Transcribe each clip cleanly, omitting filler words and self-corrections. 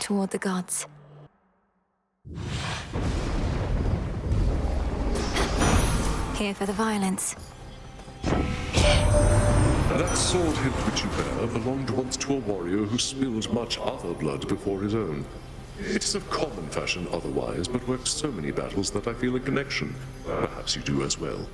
toward the gods. Here for the violence. That sword hilt which you bear belonged once to a warrior who spilled much other blood before his own. It is of common fashion otherwise, but works so many battles that I feel a connection. Perhaps you do as well.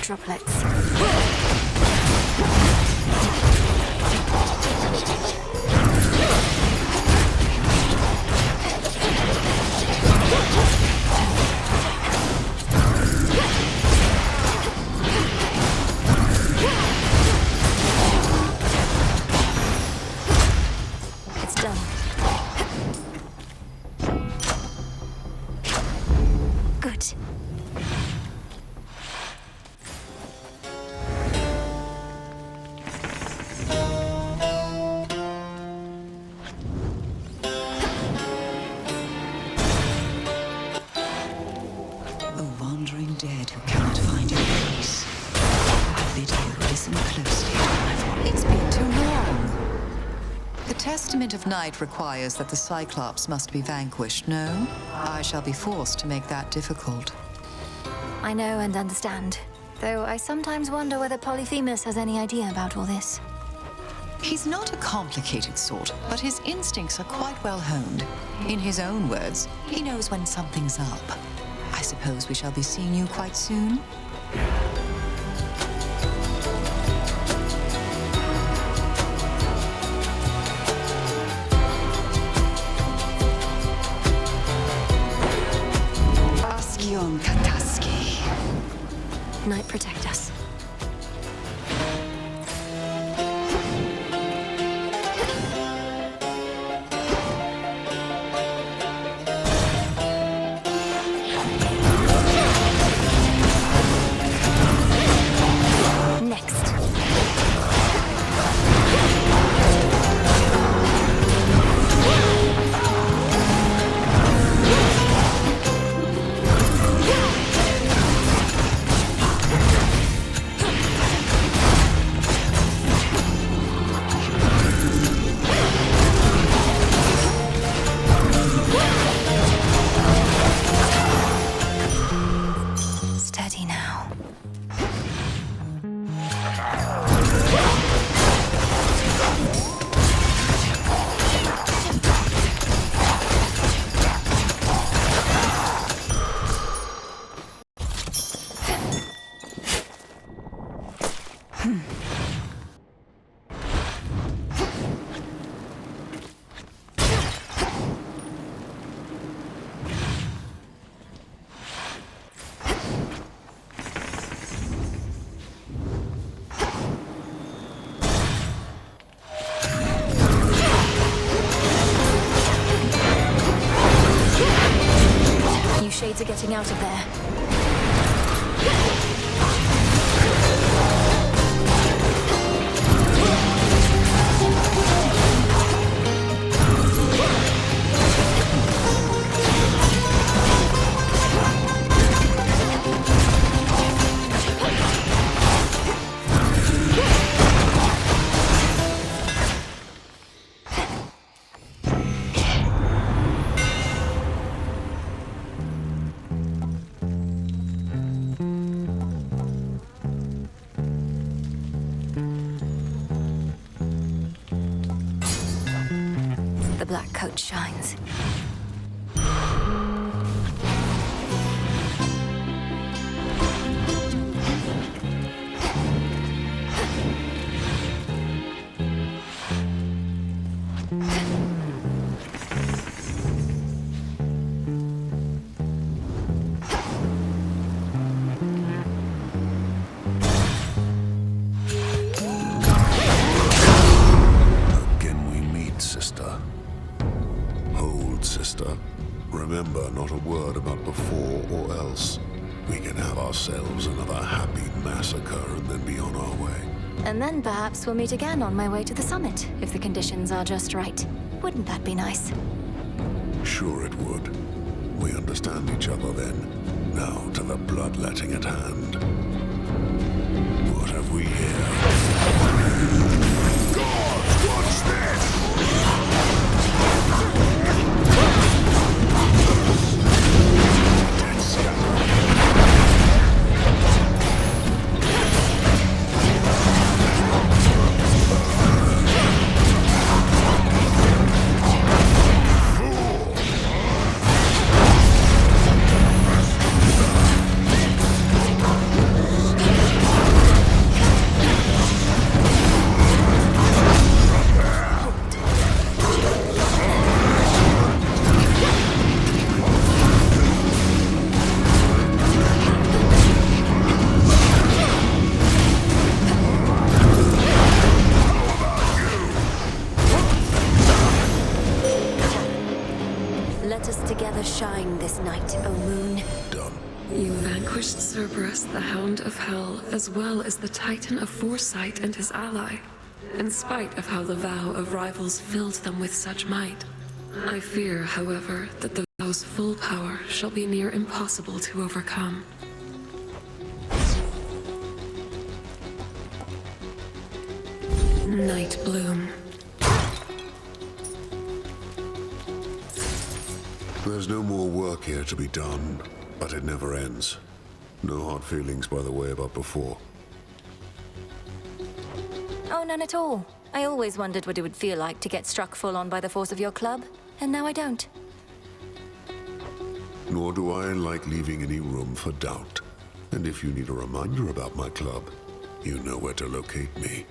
Droplets. It's done. Good. Dead who cannot find any peace. I bid you listen closely to my voice. It's been too long. The testament of night requires that the Cyclops must be vanquished, no? I shall be forced to make that difficult. I know and understand. Though I sometimes wonder whether Polyphemus has any idea about all this. He's not a complicated sort, but his instincts are quite well honed. In his own words, he knows when something's up. I suppose we shall be seeing you quite soon. Ascion Kataski. Night protect us. Shades are getting out of there. The black coat shines. Remember, not a word about before or else. we can have ourselves another happy massacre and then be on our way. And then perhaps we'll meet again on my way to the summit, if the conditions are just right. Wouldn't that be nice? Sure it would. We understand each other then. Now to the bloodletting at hand. What have we here? God, what's this? Shine this night, O moon. Done. You vanquished Cerberus, the Hound of Hell, as well as the Titan of Foresight and his ally, in spite of how the vow of rivals filled them with such might. I fear, however, that the vow's full power shall be near impossible to overcome. Night Bloom. There's no more work here to be done, but it never ends. No hard feelings, by the way, about before. Oh, none at all. I always wondered what it would feel like to get struck full on by the force of your club, and now I don't. Nor do I like leaving any room for doubt. And if you need a reminder about my club, you know where to locate me.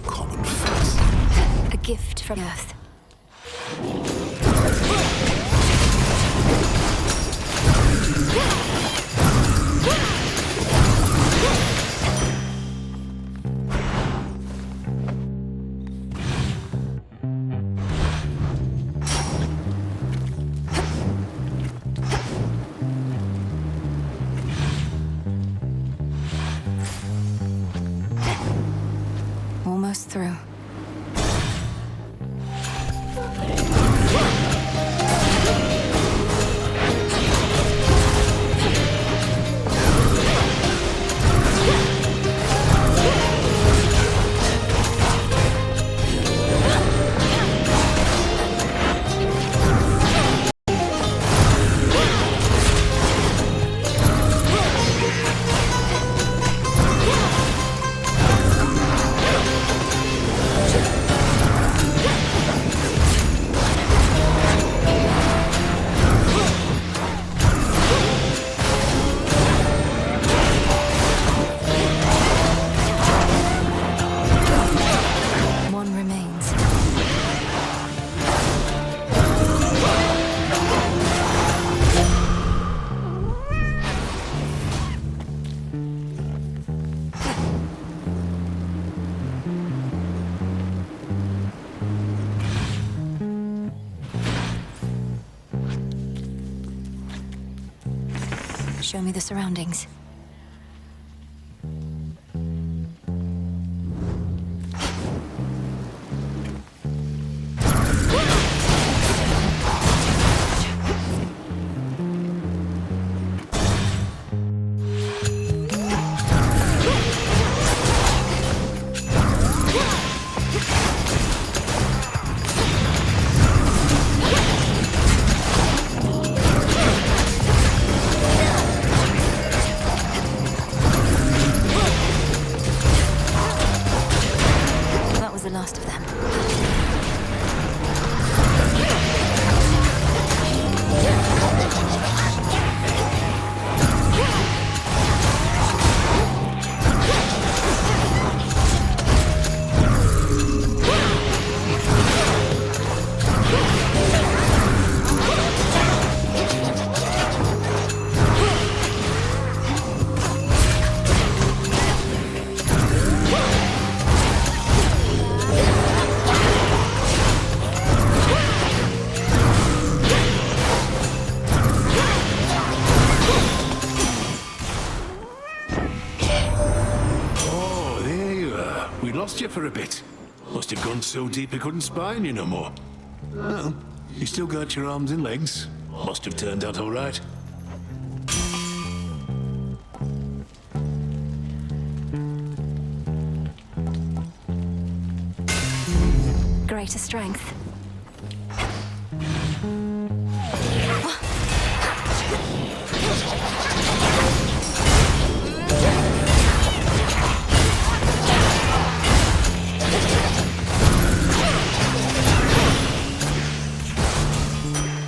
Common face. A gift from Earth. Almost through. Show me the surroundings. The last of them. for a bit. Must have gone so deep he couldn't spine you no more. Well, you still got your arms and legs. Must have turned out all right. Greater strength.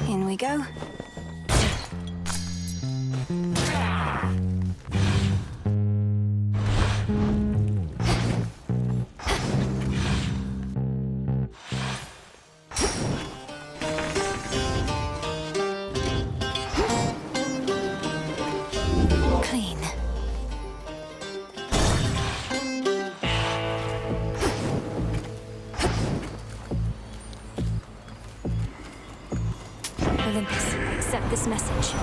In we go. Clean. Olympus, accept this message.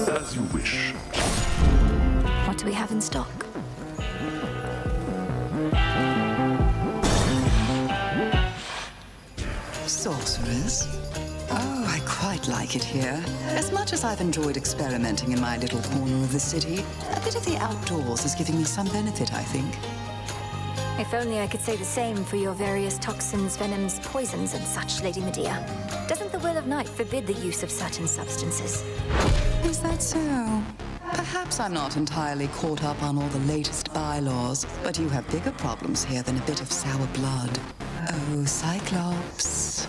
As you wish. What do we have in stock? Sorcerers? Oh, I quite like it here. As much as I've enjoyed experimenting in my little corner of the city, a bit of the outdoors is giving me some benefit, I think. If only I could say the same for your various toxins, venoms, poisons, and such, Lady Madea. Doesn't the will of night forbid the use of certain substances? Is that so? Perhaps I'm not entirely caught up on all the latest bylaws, but you have bigger problems here than a bit of sour blood. Oh, Cyclops.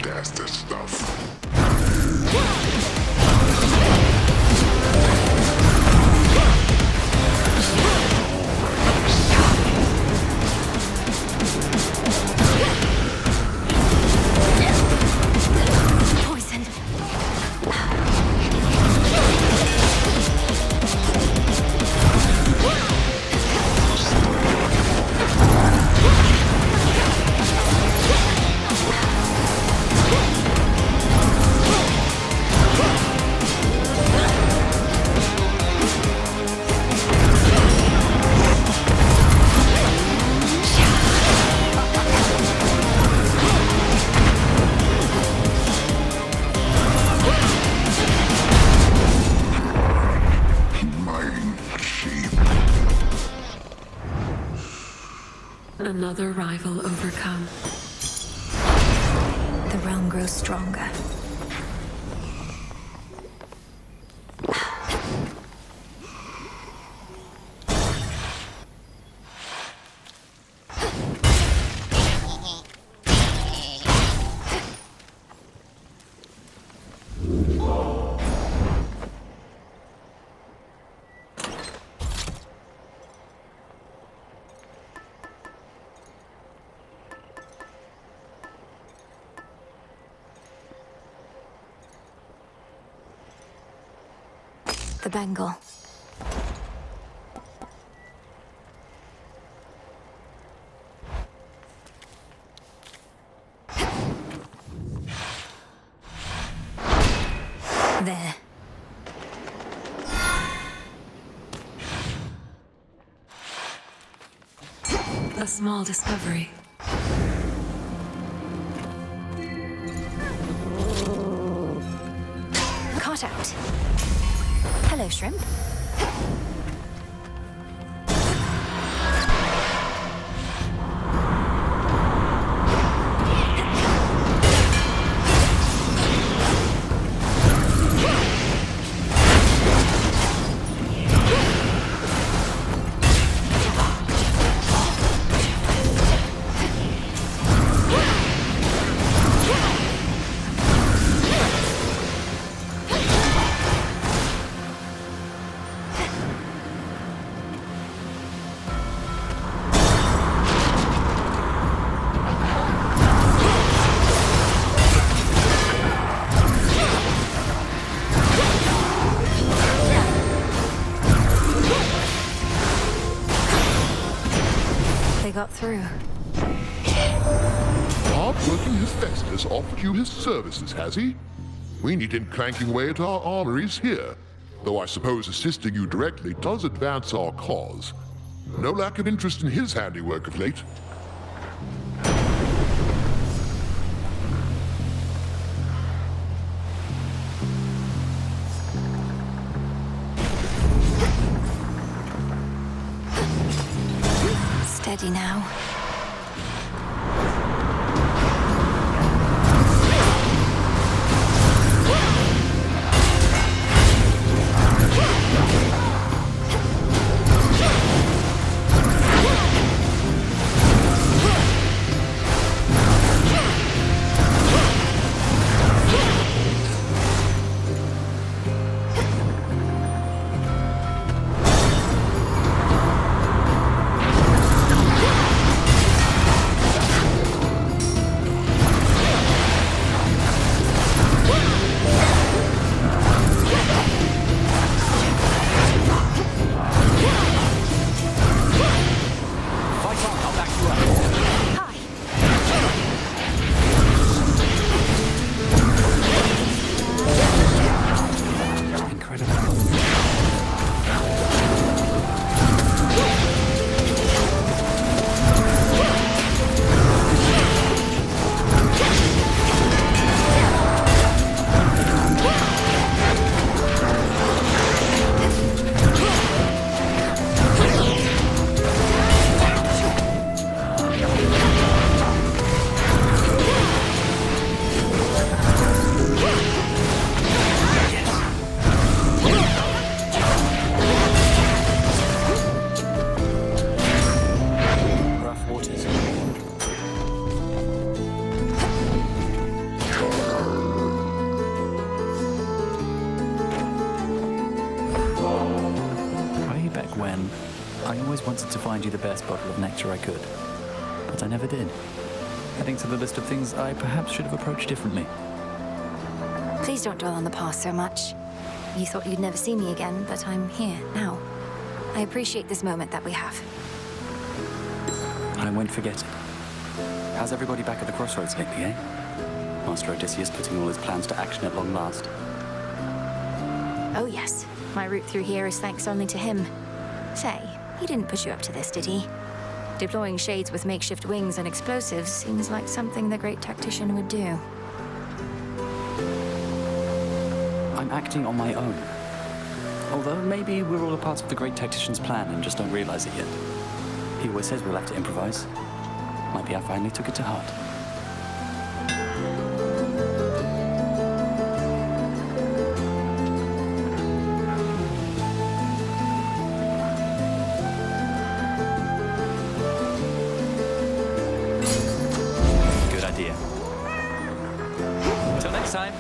That's the stuff. Poison. Mine cheap. Another rival overcome. The realm grows stronger. The bangle. There. A small discovery. cut out. Hello, shrimp. Got through. Hard-working Hephaestus offered you his services, has he? We need him cranking away at our armories here, though I suppose assisting you directly does advance our cause. No lack of interest in his handiwork of late. Steady now. I always wanted to find you the best bottle of nectar I could, but I never did. Adding to the list of things I perhaps should have approached differently. Please don't dwell on the past so much. You thought you'd never see me again, but I'm here now. I appreciate this moment that we have. I won't forget it. How's everybody back at the Crossroads lately, eh? Master Odysseus putting all his plans to action at long last. Oh yes, my route through here is thanks only to him. Say, he didn't put you up to this, did he? Deploying shades with makeshift wings and explosives seems like something the great tactician would do. I'm acting on my own. Although maybe we're all a part of the great tactician's plan and just don't realize it yet. He always says we'll have to improvise. Might be I finally took it to heart. Good idea. Until next time.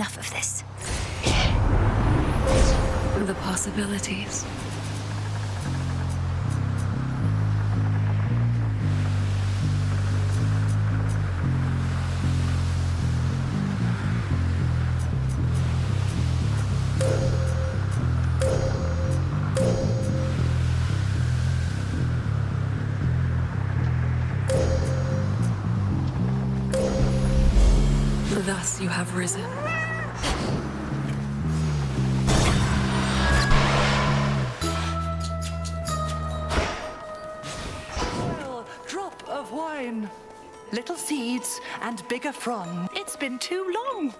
enough of this. The possibilities. Thus you have risen. Drop of wine. Little seeds and bigger frond. It's been too long.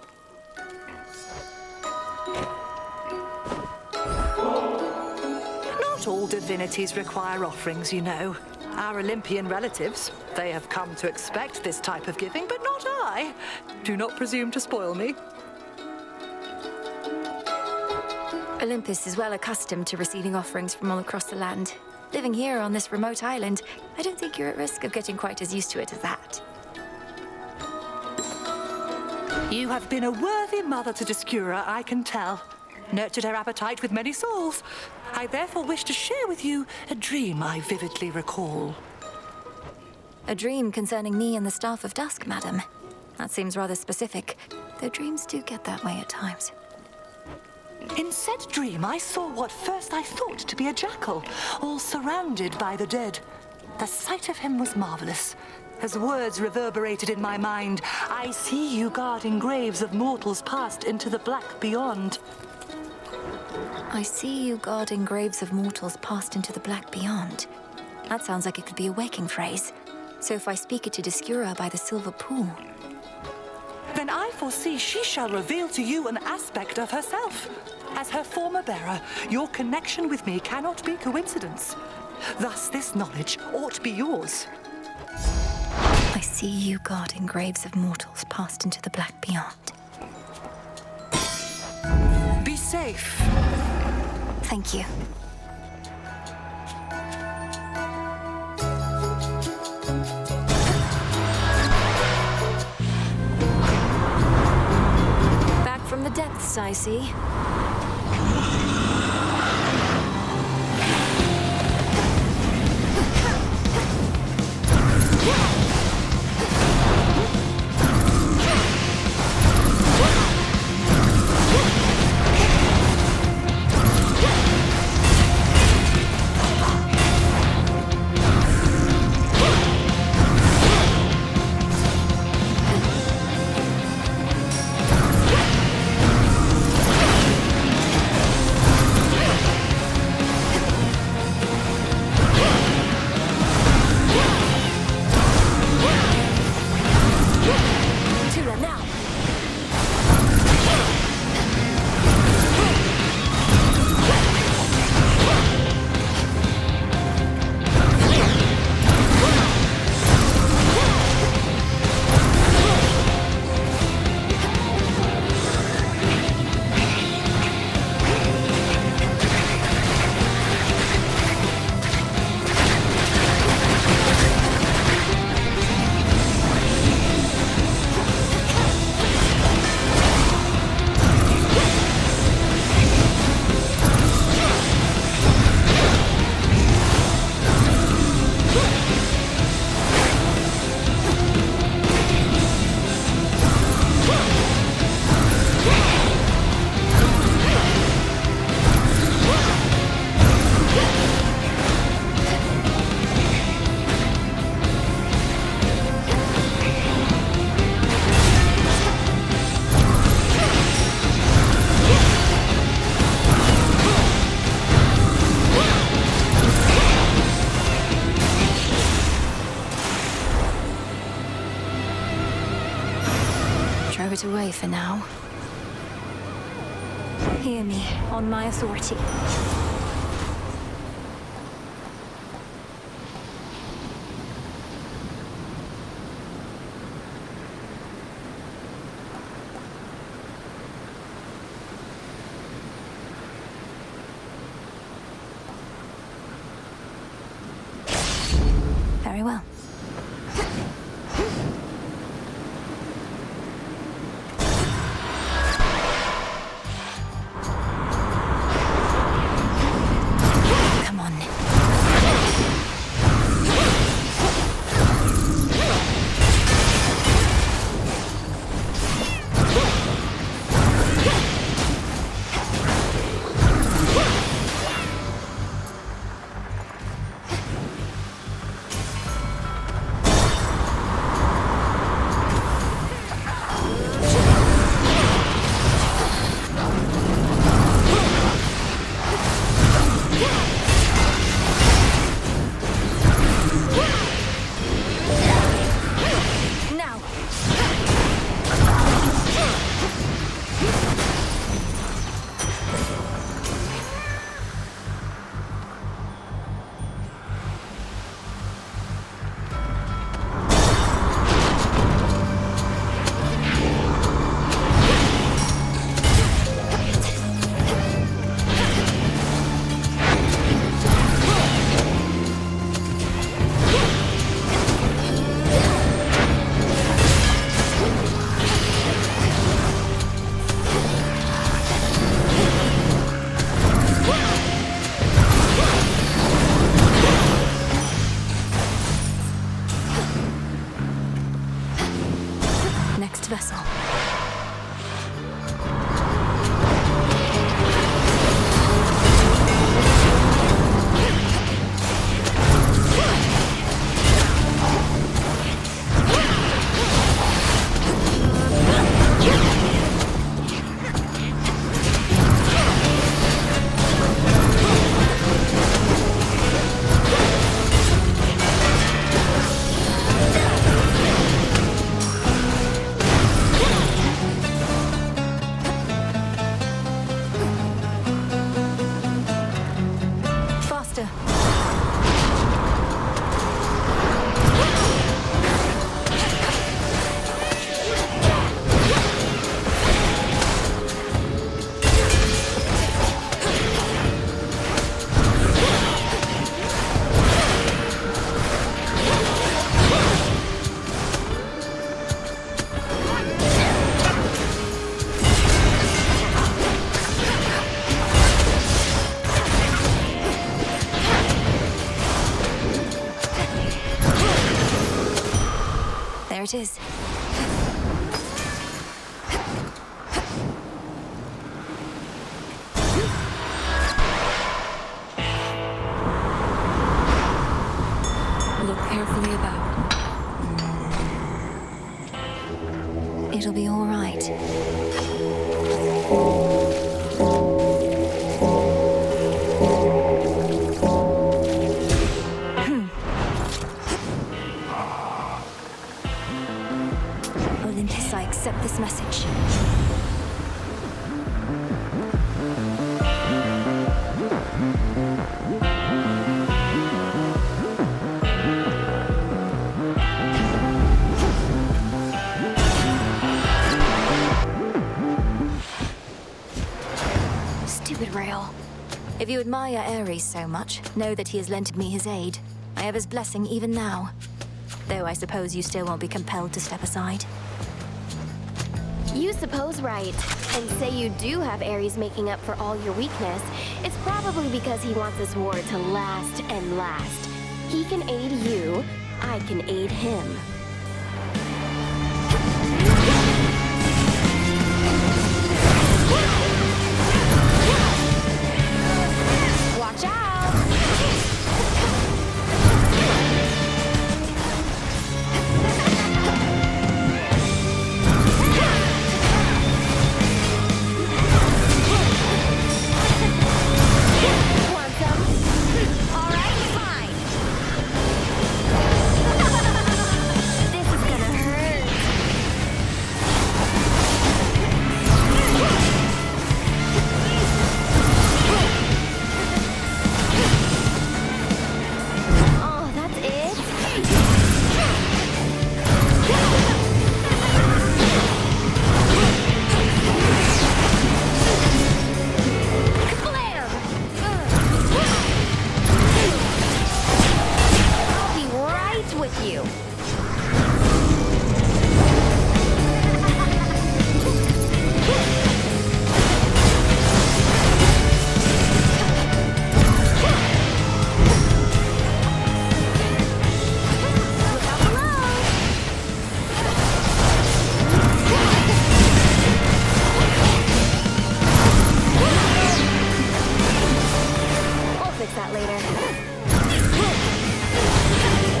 Not all divinities require offerings, you know. Our Olympian relatives, they have come to expect this type of giving, but not I. Do not presume to spoil me. Olympus is well accustomed to receiving offerings from all across the land. Living here on this remote island, I don't think you're at risk of getting quite as used to it as that. You have been a worthy mother to Discura, I can tell. Nurtured her appetite with many souls. I therefore wish to share with you a dream I vividly recall. A dream concerning me and the Staff of Dusk, madam. That seems rather specific, though dreams do get that way at times. In said dream, I saw what first I thought to be a jackal, all surrounded by the dead. The sight of him was marvelous. As words reverberated in my mind, I see you guarding graves of mortals passed into the black beyond. I see you guarding graves of mortals passed into the black beyond. That sounds like it could be a waking phrase. So if I speak it to Discura by the silver pool... Then I foresee she shall reveal to you an aspect of herself. As her former bearer, your connection with me cannot be coincidence. Thus this knowledge ought be yours. I see you guarding graves of mortals passed into the black beyond. Be safe. Thank you. Back from the depths, I see. It away for now. Hear me on my authority. Very well. vessel. Faster. There it is. Look carefully about. It'll be all right. Olympus, I accept this message. Stupid rail. If you admire Ares so much, know that he has lent me his aid. I have his blessing even now. Though I suppose you still won't be compelled to step aside. You suppose right, and say you do have Ares making up for all your weakness. It's probably because he wants this war to last and last. He can aid you, I can aid him. Watch out! Want some? All right, fine. This is gonna hurt. Oh, that's it? Blam! I'll be right with you. Look out below! We'll fix that later.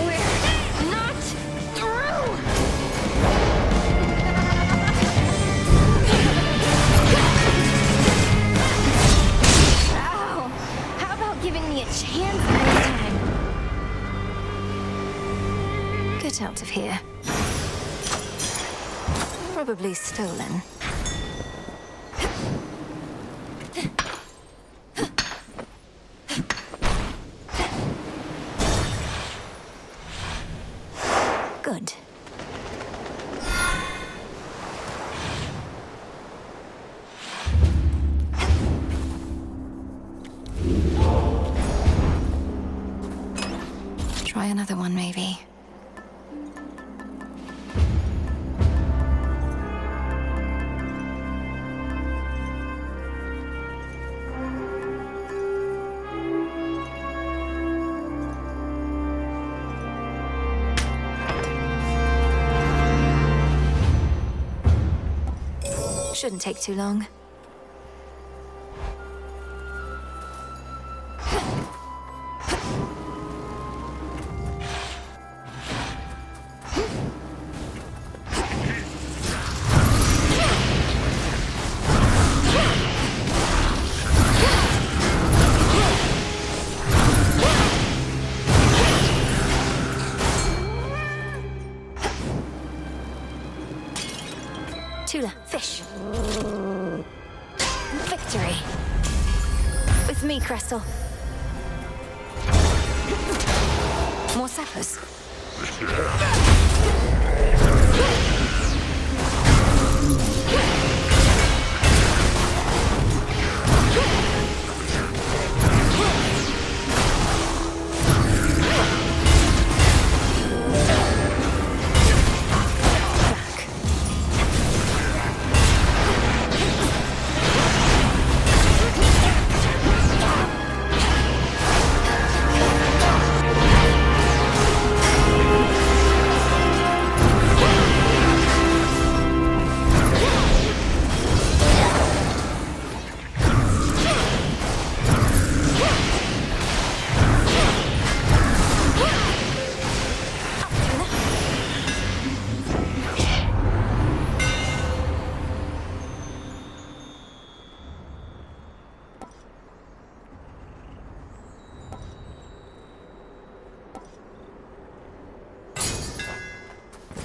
We're not through! Ow! How about giving me a chance next time? Get out of here. Probably stolen. Good. Try another one, maybe. Shouldn't take too long. Tula, fish. Victory. With me, Crystal. More sappers.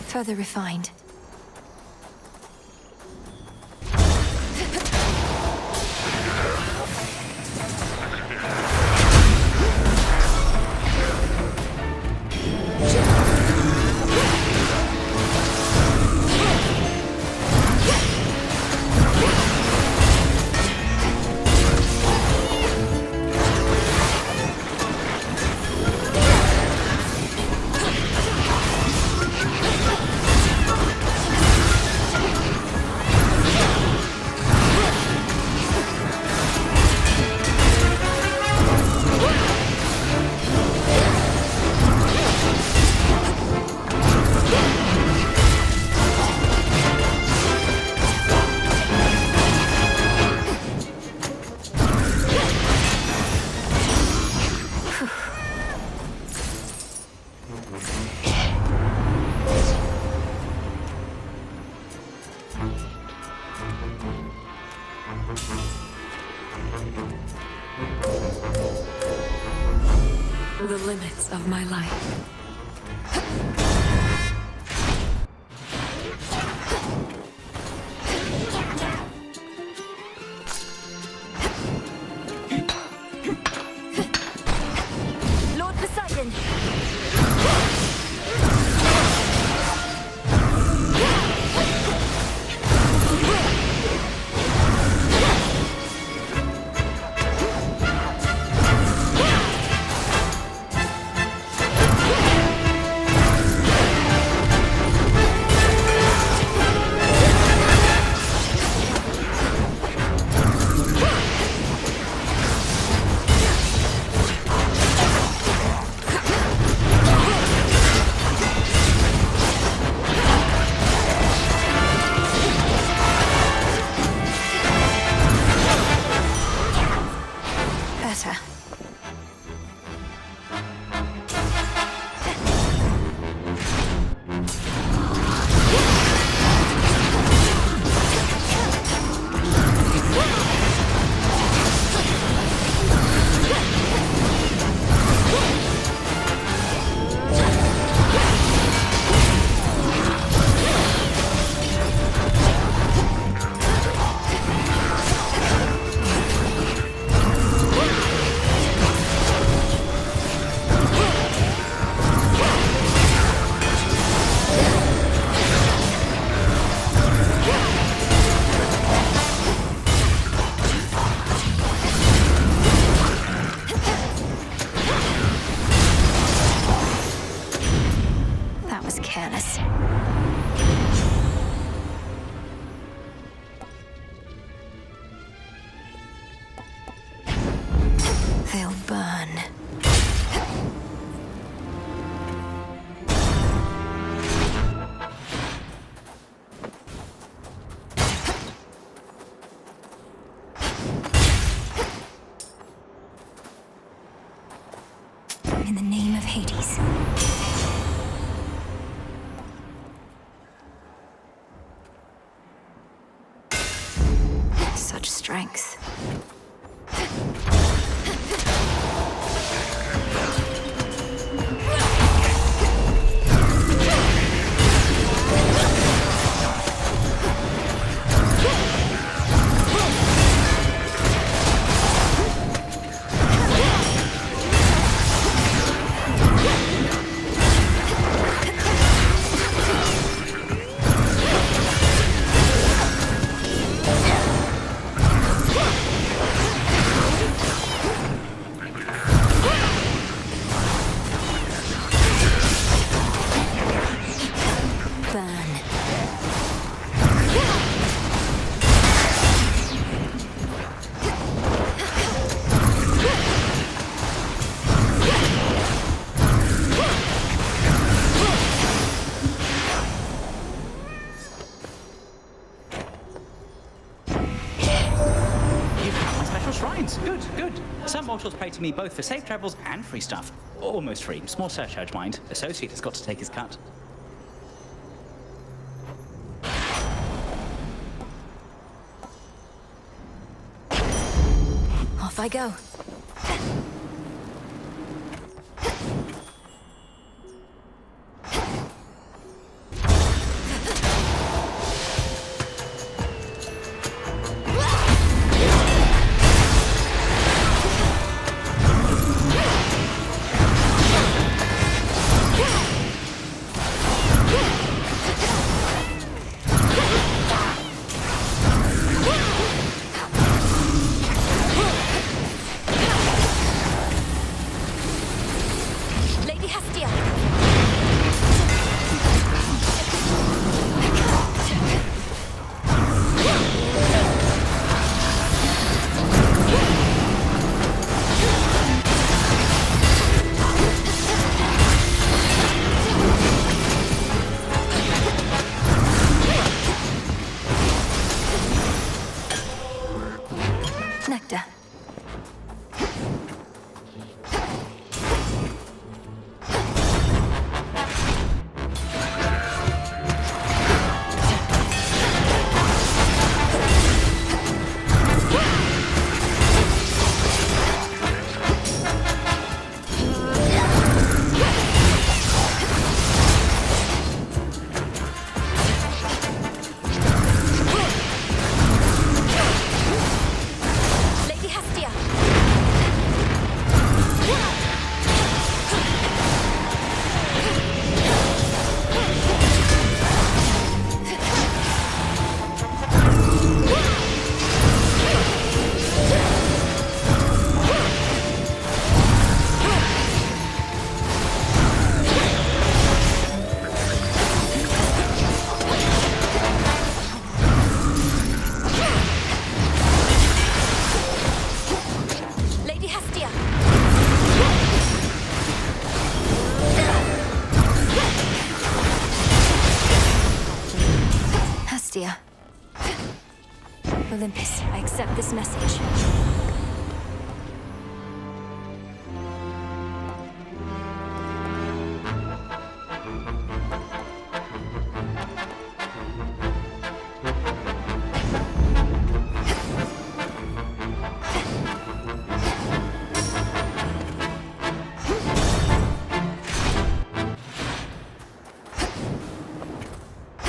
Further refined. The limits of my life. Lord Poseidon! They'll burn. strength. Mortals pray to me both for safe travels and free stuff. Almost free. Small surcharge, mind. Associate has got to take his cut. Off I go. Olympus, I accept this message.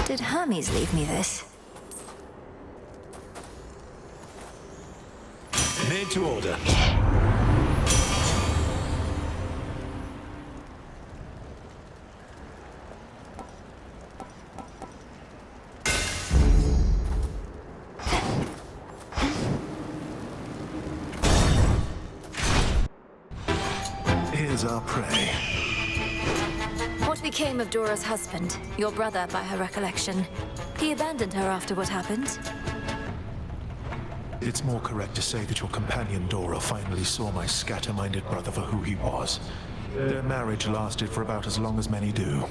Did Hermes leave me this? Made to order. Here's our prey. What became of Dora's husband, your brother by her recollection? He abandoned her after what happened? It's more correct to say that your companion Dora finally saw my scatter-minded brother for who he was. Their marriage lasted for about as long as many do.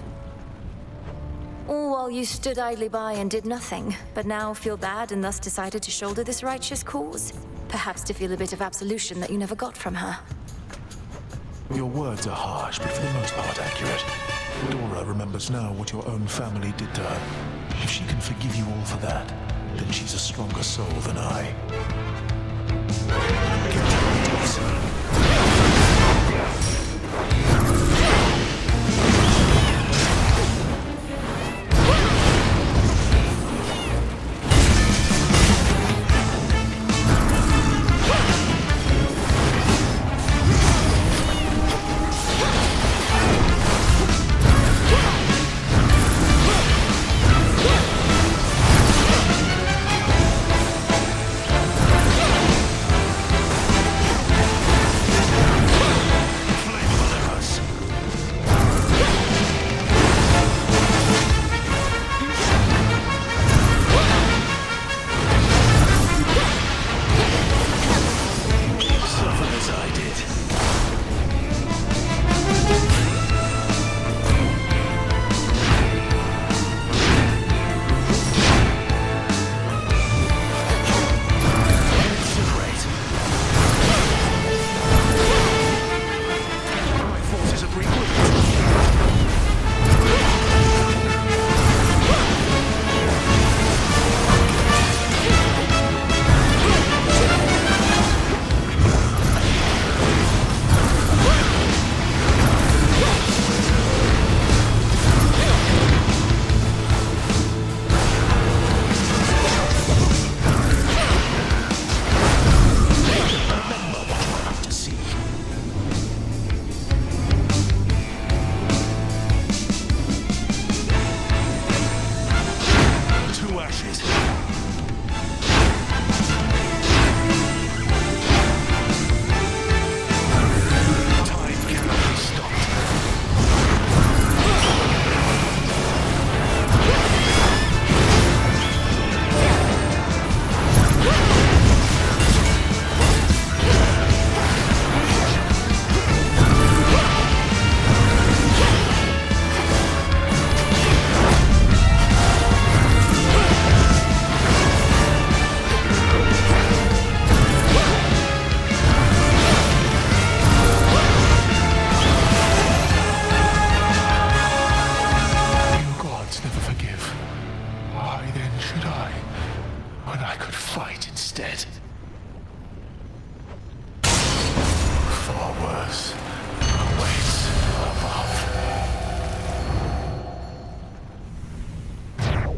All while you stood idly by and did nothing, but now feel bad and thus decided to shoulder this righteous cause? Perhaps to feel a bit of absolution that you never got from her. Your words are harsh, but for the most part accurate. Dora remembers now what your own family did to her. If she can forgive you all for that, then she's a stronger soul than I.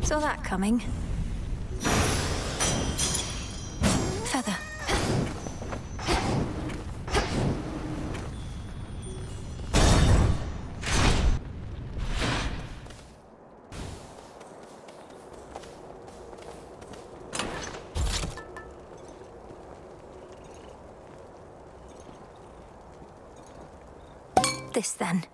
Saw that coming. Feather. This then.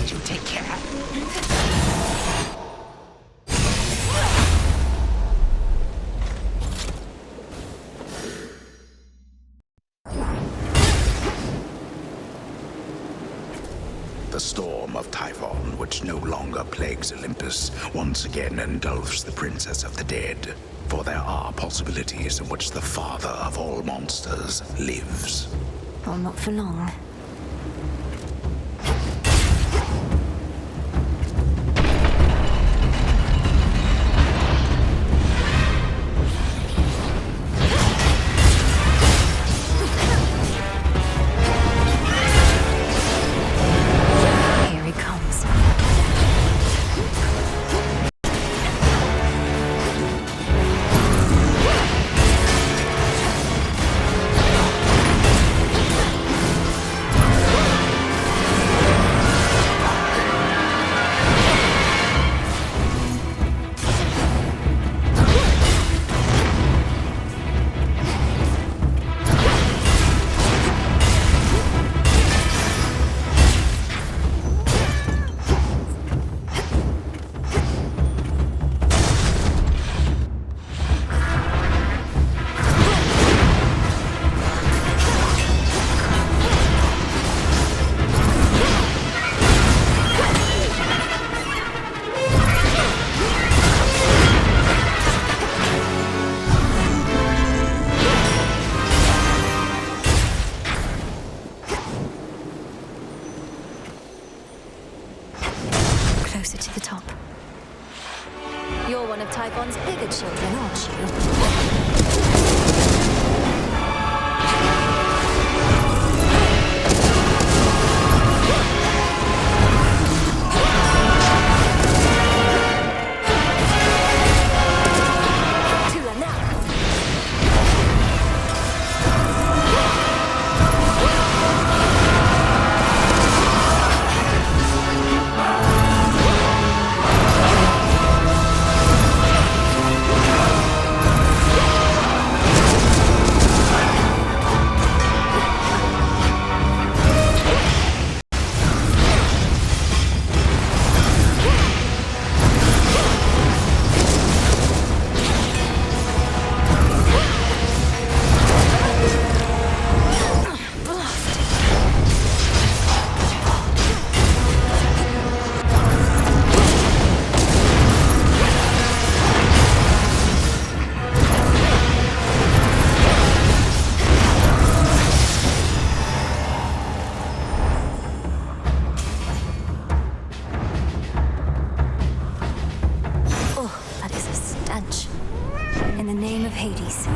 You take care. The storm of Typhon, which no longer plagues Olympus, once again engulfs the princess of the dead. For there are possibilities in which the father of all monsters lives. Well, not for long. closer to the top. You're one of Typhon's bigger children, aren't you? Hades.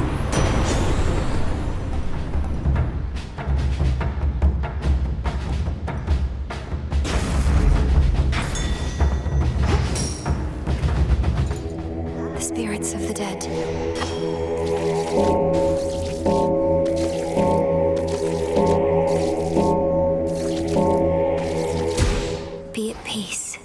The spirits of the dead. Be at peace.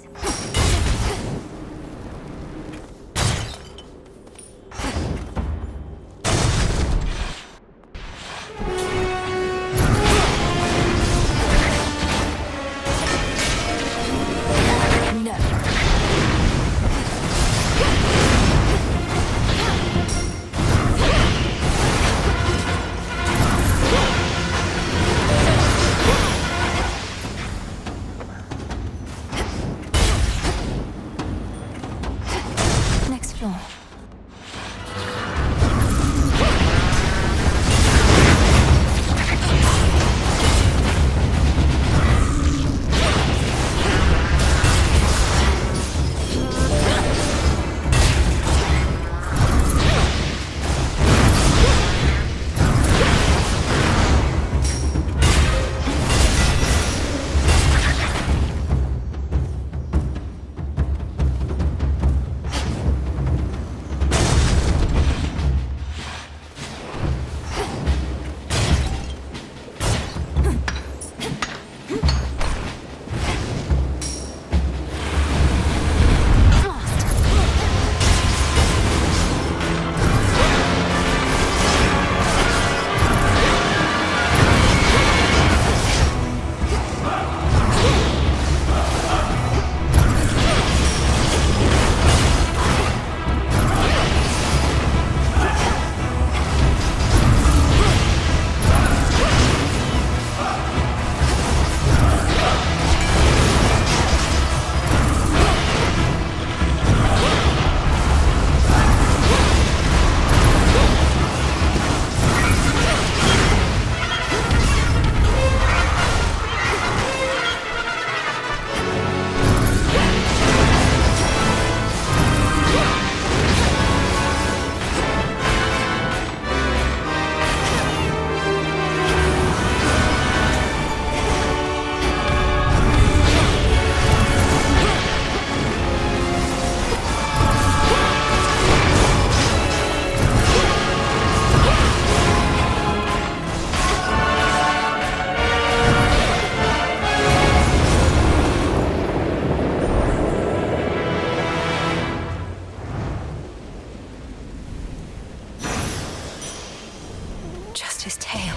His tail.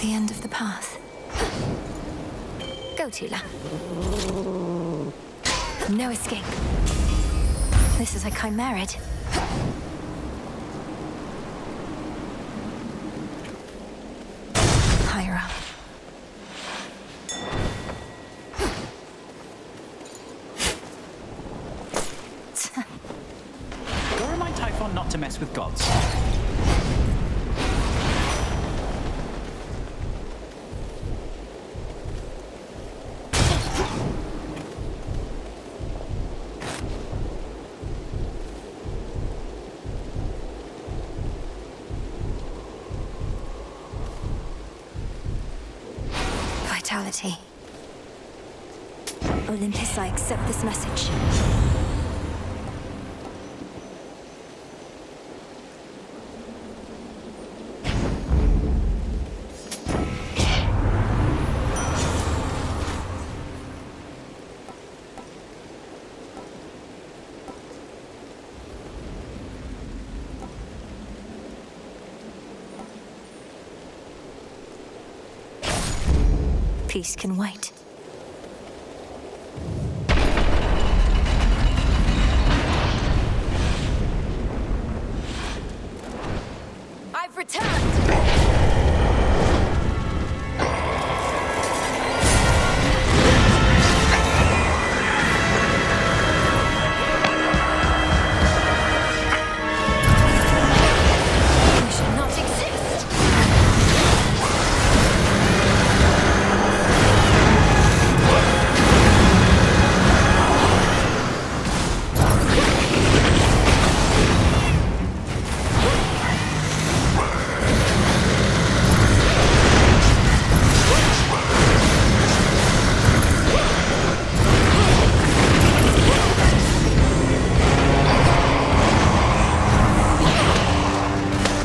The end of the path. Go, Tula. No escape. This is a chimerid. Higher up. Go remind Typhon not to mess with gods. Vitality. Olympus, I accept this message. Peace can wait. I've returned! You should not exist!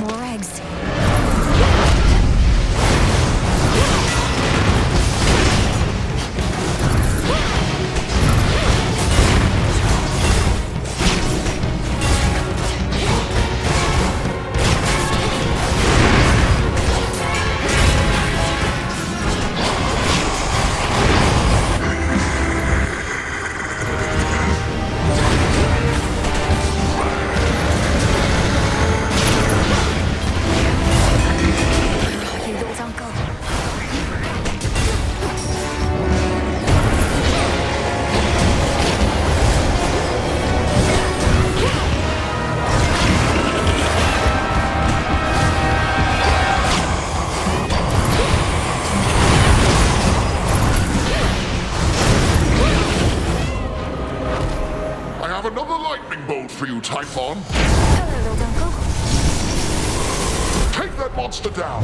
More eggs. You Lord Uncle. I have another lightning bolt for you, Typhon. Hello, Lord Uncle. Take that monster down.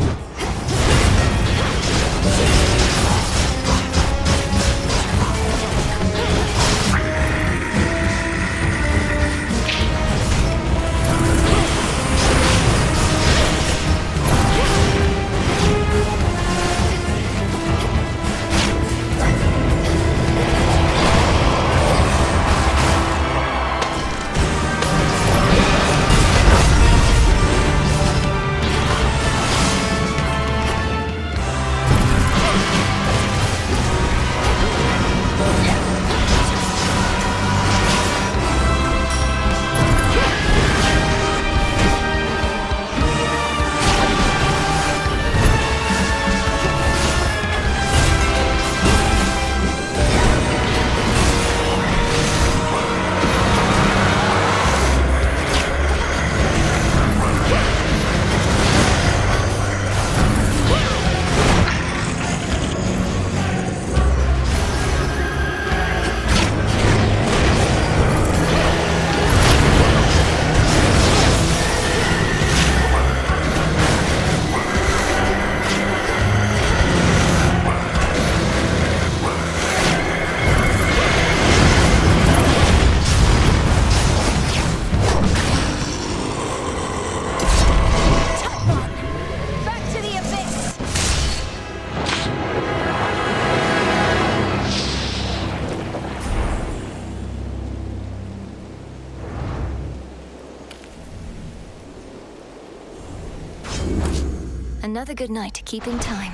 Another good night keeping time.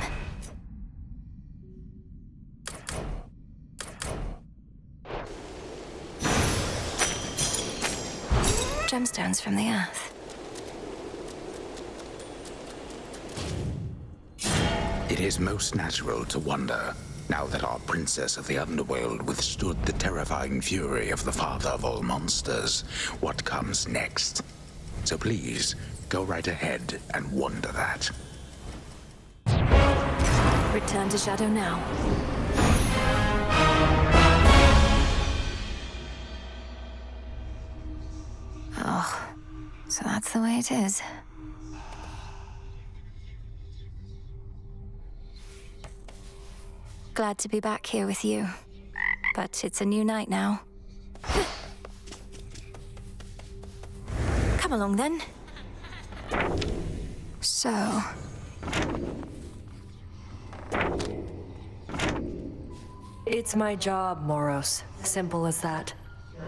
gemstones from the earth. It is most natural to wonder, now that our princess of the underworld withstood the terrifying fury of the father of all monsters, what comes next. So please, go right ahead and wonder that. Return to Shadow now. Oh, so that's the way it is. Glad to be back here with you. But it's a new night now. Come along then. So... It's my job, Moros. Simple as that.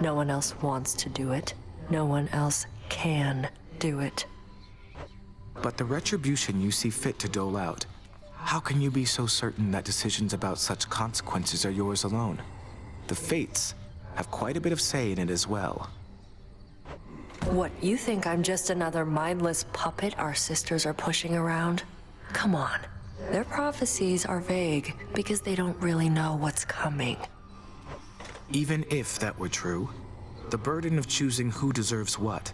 No one else wants to do it. No one else can do it. But the retribution you see fit to dole out, how can you be so certain that decisions about such consequences are yours alone? The Fates have quite a bit of say in it as well. What, you think I'm just another mindless puppet our sisters are pushing around? Come on. Their prophecies are vague because they don't really know what's coming. Even if that were true, the burden of choosing who deserves what,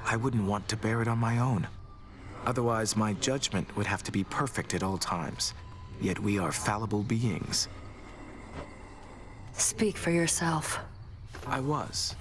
I wouldn't want to bear it on my own. Otherwise, my judgment would have to be perfect at all times. Yet we are fallible beings. Speak for yourself. I was.